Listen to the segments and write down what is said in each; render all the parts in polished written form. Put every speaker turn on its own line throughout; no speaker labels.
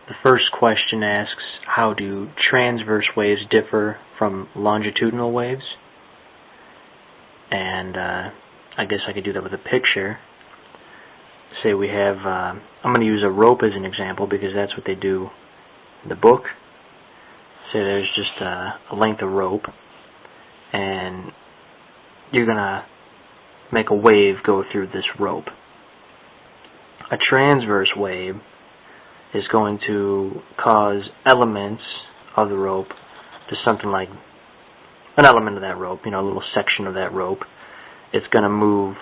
The first question asks, how do transverse waves differ from longitudinal waves? And I guess I could do that with a picture. Say we have, I'm going to use a rope as an example because that's what they do in the book. Say there's just a length of rope, and you're going to make a wave go through this rope. A transverse wave is going to cause elements of the rope to something like an element of that rope, a little section of that rope. It's going to move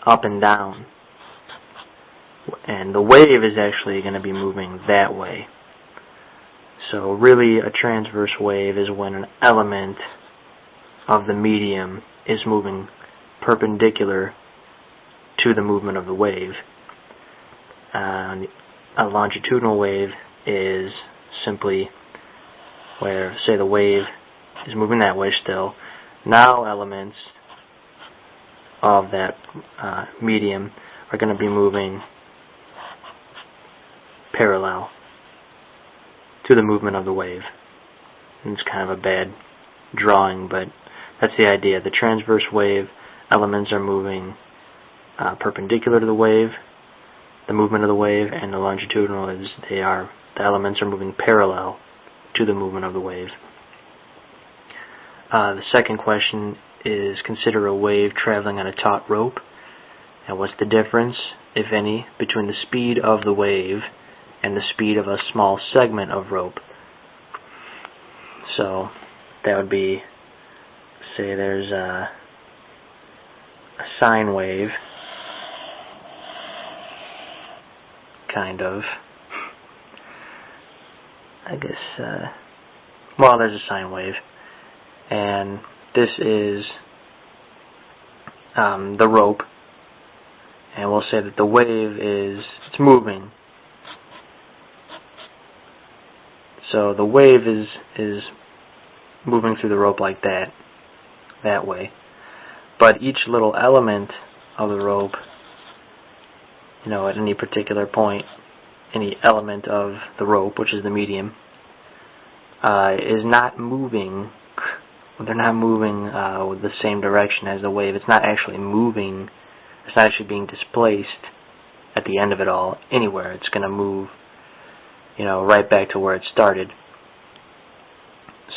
up and down, and the wave is actually going to be moving that way. So really a transverse wave is when an element of the medium is moving perpendicular to the movement of the wave. A longitudinal wave is simply where, say, the wave is moving that way still. Now elements of that medium are going to be moving parallel to the movement of the wave. And it's kind of a bad drawing, but that's the idea. The transverse wave elements are moving perpendicular to the wave, the movement of the wave, and the longitudinal is the elements are moving parallel to the movement of the wave. The second question is, consider a wave traveling on a taut rope, and what's the difference, if any, between the speed of the wave and the speed of a small segment of rope? So that would be, say there's a sine wave, kind of. I guess, well, there's a sine wave, and this is the rope, and we'll say that the wave it's moving. So the wave is moving through the rope like that way. But each little element of the rope, at any particular point, any element of the rope, which is the medium, is not moving. They're not moving with the same direction as the wave. It's not actually moving. It's not actually being displaced at the end of it all anywhere. It's going to move, right back to where it started.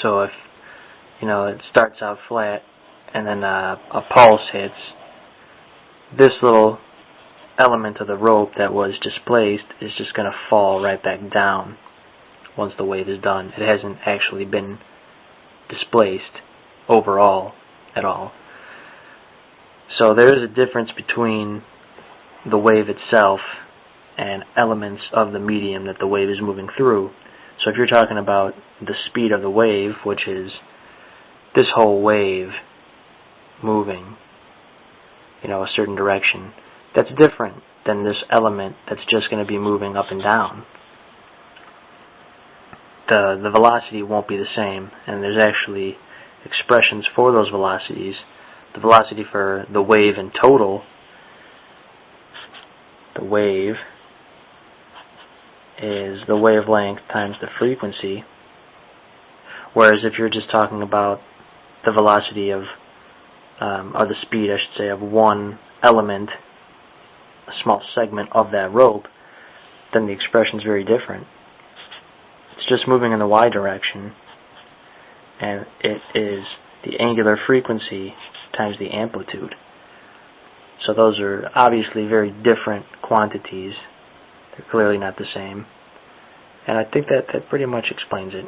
So if, it starts out flat and then a pulse hits, this little element of the rope that was displaced is just going to fall right back down once the wave is done. It hasn't actually been displaced overall at all. So there is a difference between the wave itself and elements of the medium that the wave is moving through. So if you're talking about the speed of the wave, which is this whole wave moving, a certain direction, that's different than this element that's just going to be moving up and down. The velocity won't be the same, and there's actually expressions for those velocities. The velocity for the wave in total, the wave is the wavelength times the frequency, whereas if you're just talking about the velocity of, or the speed, I should say, of one element, a small segment of that rope, then the expression is very different. It's just moving in the y direction, and it is the angular frequency times the amplitude. So those are obviously very different quantities. They're clearly not the same. And I think that pretty much explains it.